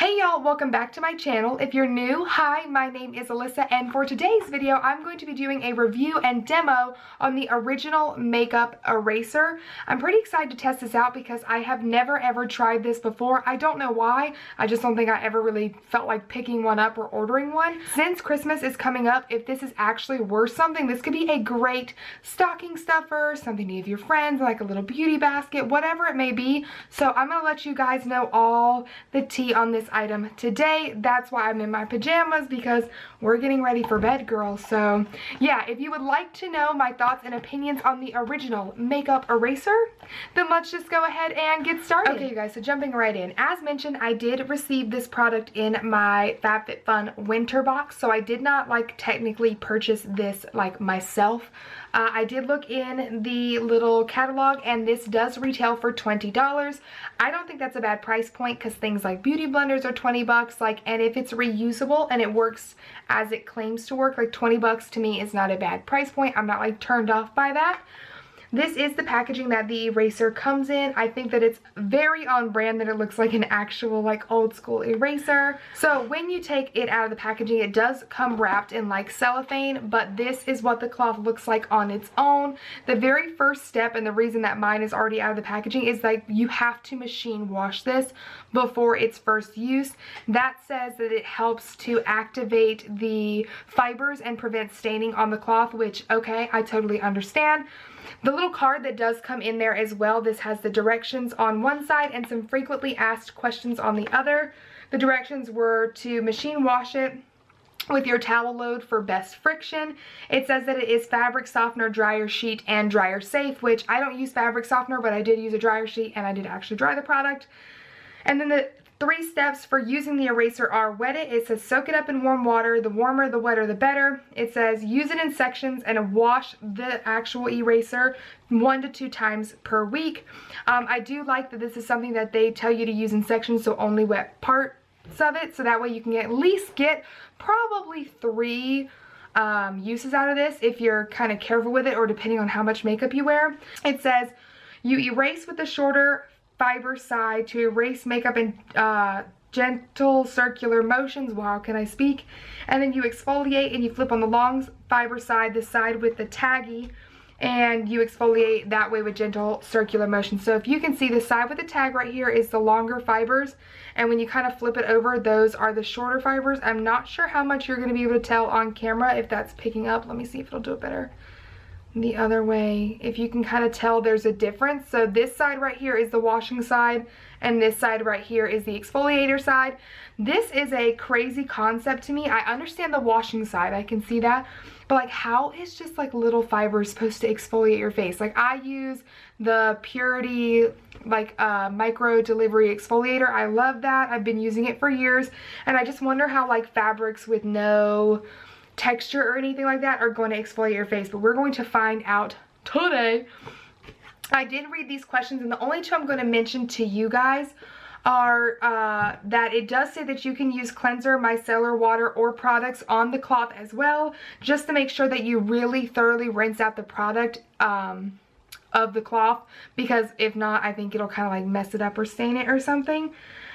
Hey y'all, welcome back to my channel. If you're new, hi, my name is Alyssa, and for today's video, I'm going to be doing a review and demo on the original makeup eraser. I'm pretty excited to test this out because I have never ever tried this before. I don't know why. I just don't think I ever really felt like picking one up or ordering one. Since Christmas is coming up, if this is actually worth something, this could be a great stocking stuffer, something to give your friends, like a little beauty basket, whatever it may be. So I'm going to let you guys know all the tea on this item today. That's why I'm in my pajamas, because we're getting ready for bed, girls. So yeah, if you would like to know my thoughts and opinions on the original makeup eraser, then let's just go ahead and get started. Okay, you guys, so jumping right in. As mentioned, I did receive this product in my FabFitFun winter box, so I did not technically purchase this myself. I did look in the little catalog, and this does retail for $20. I don't think that's a bad price point because things like beauty blenders are 20 bucks, and if it's reusable and it works as it claims to work, 20 bucks to me is not a bad price point. I'm not turned off by that. This is the packaging that the eraser comes in. I think that it's very on brand that it looks like an actual old school eraser. So when you take it out of the packaging, it does come wrapped in cellophane, but this is what the cloth looks like on its own. The very first step, and the reason that mine is already out of the packaging, is you have to machine wash this before its first use. That says that it helps to activate the fibers and prevent staining on the cloth, which, okay, I totally understand. The little card that does come in there as well, this has the directions on one side and some frequently asked questions on the other. The directions were to machine wash it with your towel load for best friction. It says that it is fabric softener, dryer sheet, and dryer safe, which I don't use fabric softener, but I did use a dryer sheet and I did actually dry the product. And then the 3 steps for using the eraser are: wet it. It says soak it up in warm water. The warmer, the wetter, the better. It says use it in sections and wash the actual eraser 1 to 2 times per week. I do like that this is something that they tell you to use in sections, so only wet parts of it, so that way you can at least get probably 3 uses out of this if you're kind of careful with it, or depending on how much makeup you wear. It says you erase with the shorter fiber side to erase makeup in gentle circular motions. Wow, can I speak? And then you exfoliate and you flip on the long fiber side, the side with the taggy, and you exfoliate that way with gentle circular motion. So if you can see, the side with the tag right here is the longer fibers, and when you kind of flip it over, those are the shorter fibers. I'm not sure how much you're going to be able to tell on camera if that's picking up. Let me see if it'll do it better the other way. If you can kind of tell, there's a difference. So this side right here is the washing side, and this side right here is the exfoliator side. This is a crazy concept to me. I understand the washing side, I can see that, but how is just little fibers supposed to exfoliate your face? I use the Purity micro delivery exfoliator. I love that. I've been using it for years, and I just wonder how fabrics with no texture or anything like that are going to exfoliate your face, but we're going to find out today. I did read these questions, and the only 2 I'm going to mention to you guys are that it does say that you can use cleanser, micellar water, or products on the cloth as well, just to make sure that you really thoroughly rinse out the product of the cloth, because if not, I think it'll kind of mess it up or stain it or something.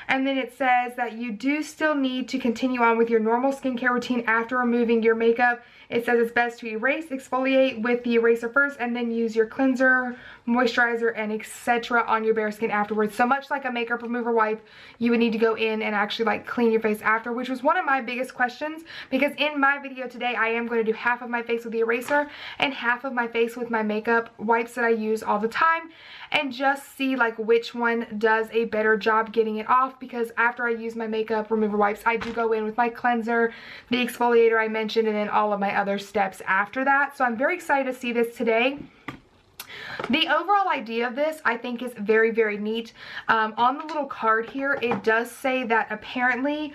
And then it says that you do still need to continue on with your normal skincare routine after removing your makeup. It says it's best to erase, exfoliate with the eraser first, and then use your cleanser, moisturizer, and etc. on your bare skin afterwards. So much like a makeup remover wipe, you would need to go in and actually clean your face after, which was one of my biggest questions, because in my video today, I am going to do half of my face with the eraser and half of my face with my makeup wipes that I use all the time, and just see which one does a better job getting it off, because after I use my makeup remover wipes, I do go in with my cleanser, the exfoliator I mentioned, and then all of my other steps after that. So I'm very excited to see this today. The overall idea of this, I think, is very, very neat. On the little card here, it does say that apparently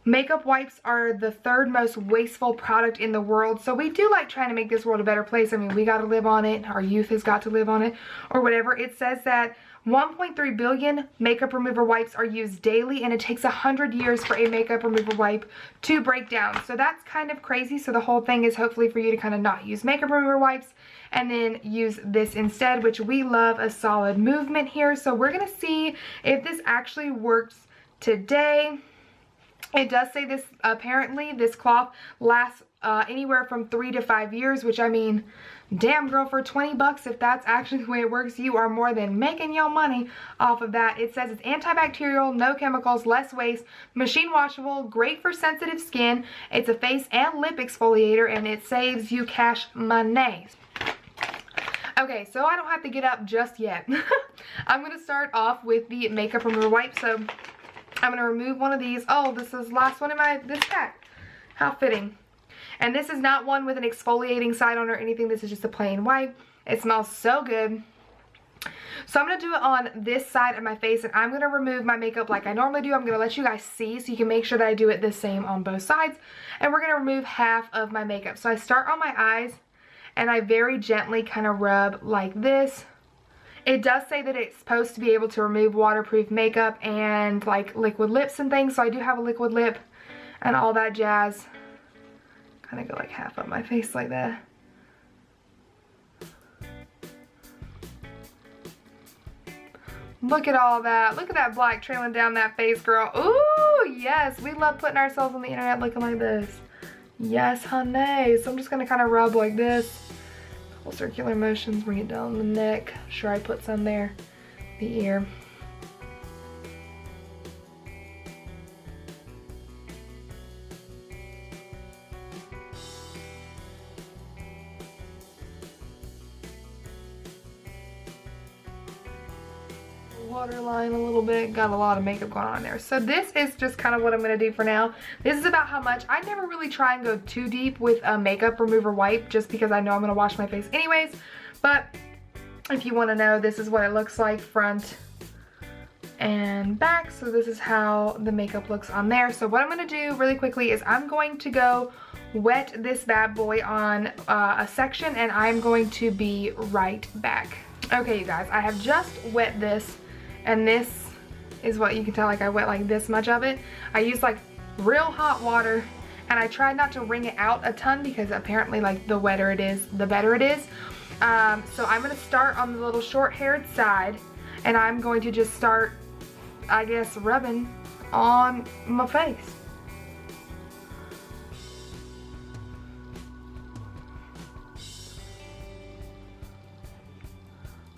makeup wipes are the 3rd most wasteful product in the world. So we do trying to make this world a better place. I mean, we got to live on it. Our youth has got to live on it, or whatever. It says that 1.3 billion makeup remover wipes are used daily, and it takes 100 years for a makeup remover wipe to break down. So that's kind of crazy. So the whole thing is hopefully for you to kind of not use makeup remover wipes and then use this instead, which we love a solid movement here. So we're gonna see if this actually works today. It does say this, apparently this cloth lasts anywhere from 3 to 5 years, which, I mean, damn girl, for 20 bucks, if that's actually the way it works, you are more than making your money off of that. It says it's antibacterial, no chemicals, less waste, machine washable, great for sensitive skin. It's a face and lip exfoliator, and it saves you cash money. Okay, so I don't have to get up just yet. I'm going to start off with the makeup remover wipe. So I'm going to remove one of these. Oh, this is the last one in this pack. How fitting. And this is not one with an exfoliating side on or anything. This is just a plain wipe. It smells so good. So I'm going to do it on this side of my face, and I'm going to remove my makeup like I normally do. I'm going to let you guys see so you can make sure that I do it the same on both sides. And we're going to remove half of my makeup. So I start on my eyes, and I very gently kind of rub like this. It does say that it's supposed to be able to remove waterproof makeup and like liquid lips and things. So I do have a liquid lip and all that jazz. Kind of go like half up my face like that. Look at all that. Look at that black trailing down that face, girl. Ooh, yes. We love putting ourselves on the internet looking like this. Yes, honey. So I'm just going to kind of rub like this. Couple circular motions. Bring it down the neck. Sure, I put some there. The ear. Waterline a little bit. Got a lot of makeup going on there. So this is just kind of what I'm going to do for now. This is about how much. I never really try and go too deep with a makeup remover wipe just because I know I'm going to wash my face anyways. But if you want to know, this is what it looks like front and back. So this is how the makeup looks on there. So what I'm going to do really quickly is I'm going to go wet this bad boy on a section, and I'm going to be right back. Okay, you guys, I have just wet this. And this is what you can tell, like I wet like this much of it. I used like real hot water, and I tried not to wring it out a ton because apparently like the wetter it is, the better it is. So I'm going to start on the little short-haired side, and I'm going to just start, I guess, rubbing on my face.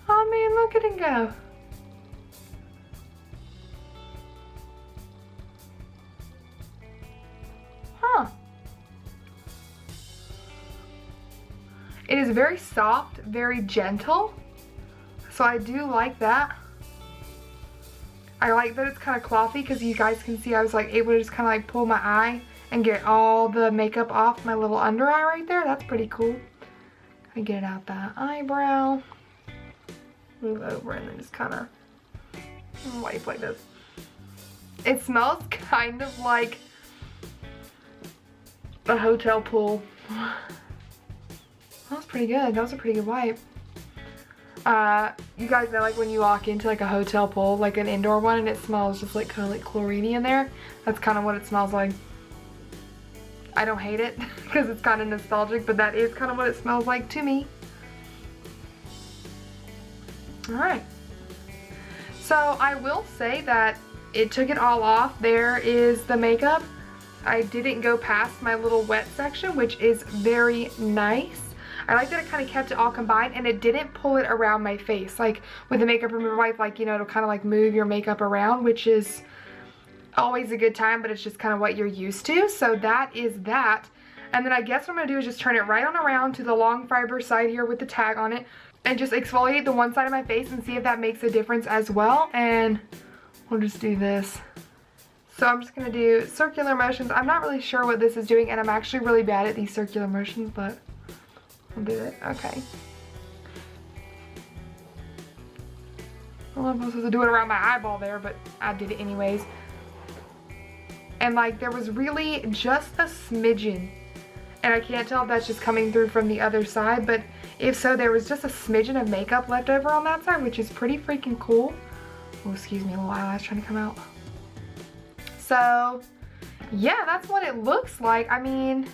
I mean, look at it go. It is very soft, very gentle, so I do like that. I like that it's kind of clothy because you guys can see I was like able to just kind of like pull my eye and get all the makeup off my little under eye right there. That's pretty cool. Kind of get it out that eyebrow. Move over and then just kind of wipe like this. It smells kind of like a hotel pool. That was pretty good. That was a pretty good wipe. You guys know like when you walk into like a hotel pool, like an indoor one, and it smells just like kind of like chlorine in there. That's kind of what it smells like. I don't hate it because it's kind of nostalgic, but that is kind of what it smells like to me. Alright. So I will say that it took it all off. There is the makeup. I didn't go past my little wet section, which is very nice. I like that it kind of kept it all combined, and it didn't pull it around my face. Like with a makeup remover wipe, like, you know, it'll kind of like move your makeup around, which is always a good time, but it's just kind of what you're used to. So that is that. And then I guess what I'm going to do is just turn it right on around to the long fiber side here with the tag on it, and just exfoliate the one side of my face and see if that makes a difference as well. And we'll just do this. So I'm just going to do circular motions. I'm not really sure what this is doing, and I'm actually really bad at these circular motions, but I'll do it. Okay. Well, I'm supposed to do it around my eyeball there, but I did it anyways. And like there was really just a smidgen, and I can't tell if that's just coming through from the other side, but If so, there was just a smidgen of makeup left over on that side, which is pretty freaking cool. Oh, excuse me, a little eyelash trying to come out. So, yeah, that's what it looks like. I mean,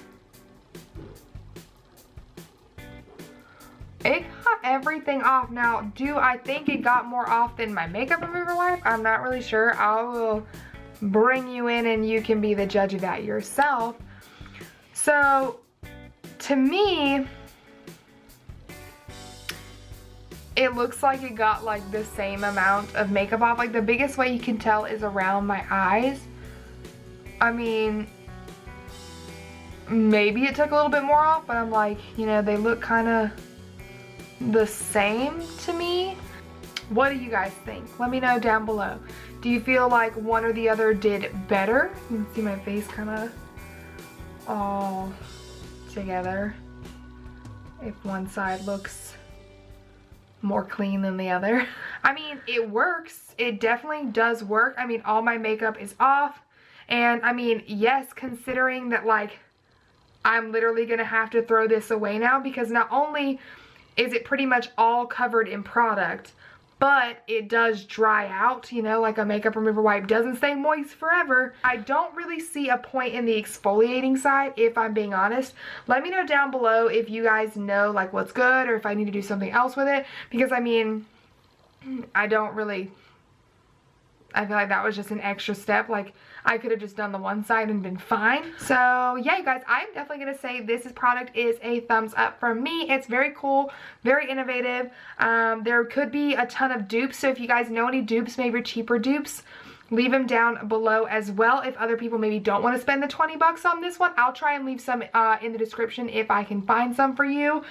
it got everything off. Now, do I think it got more off than my makeup remover wipe? I'm not really sure. I will bring you in and you can be the judge of that yourself. So, to me, it looks like it got like the same amount of makeup off. Like the biggest way you can tell is around my eyes. I mean, maybe it took a little bit more off, but I'm like, you know, they look kind of the same to me. What do you guys think? Let me know down below. Do you feel like one or the other did better? You can see my face kind of all together. If one side looks more clean than the other. I mean, it works. It definitely does work. I mean, all my makeup is off. And I mean, yes, considering that like I'm literally gonna have to throw this away now, because not only is it pretty much all covered in product, but it does dry out, you know, like a makeup remover wipe doesn't stay moist forever. I don't really see a point in the exfoliating side, if I'm being honest. Let me know down below if you guys know like what's good, or if I need to do something else with it, because I mean, I feel like that was just an extra step. Like I could have just done the one side and been fine. So yeah, you guys, I'm definitely gonna say this product is a thumbs up from me. It's very cool, very innovative. There could be a ton of dupes, so if you guys know any dupes, maybe cheaper dupes, leave them down below as well. If other people maybe don't want to spend the 20 bucks on this one, I'll try and leave some in the description if I can find some for you.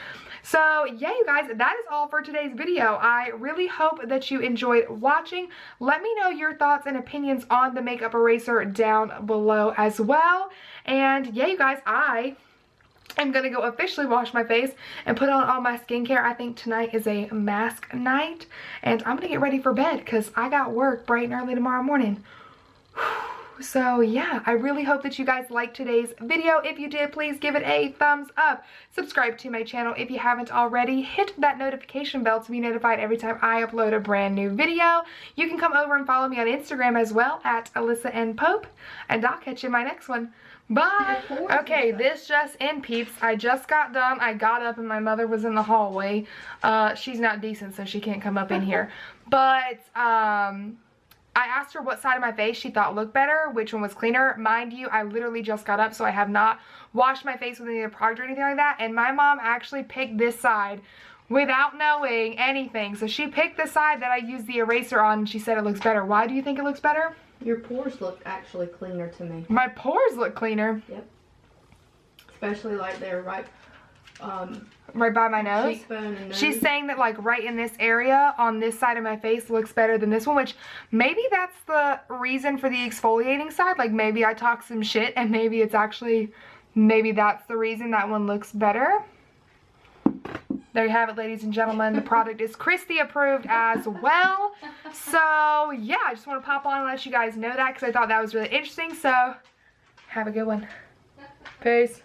So yeah, you guys, that is all for today's video. I really hope that you enjoyed watching. Let me know your thoughts and opinions on the makeup eraser down below as well. And yeah, you guys, I'm gonna go officially wash my face and put on all my skincare. I think tonight is a mask night, and I'm gonna get ready for bed because I got work bright and early tomorrow morning. So yeah, I really hope that you guys liked today's video. If you did, please give it a thumbs up. Subscribe to my channel if you haven't already. Hit that notification bell to be notified every time I upload a brand new video. You can come over and follow me on Instagram as well at AlyssaNPope, and I'll catch you in my next one. Bye. Okay, this just in, peeps. I just got done. I got up and my mother was in the hallway. She's not decent, so she can't come up in here. But I asked her what side of my face she thought looked better, which one was cleaner. Mind you, I literally just got up, so I have not washed my face with any product or anything like that. And my mom actually picked this side without knowing anything. So she picked the side that I used the eraser on, and she said it looks better. Why do you think it looks better? Your pores look actually cleaner to me. My pores look cleaner? Yep. Especially like they're right by my nose. Cheekbone and nose. She's saying that like right in this area on this side of my face looks better than this one, which maybe that's the reason for the exfoliating side. Like maybe I talk some shit and maybe it's actually, maybe that's the reason that one looks better. There you have it, ladies and gentlemen. The product is Christy approved as well. So yeah, I just want to pop on and let you guys know that because I thought that was really interesting. So have a good one. Peace.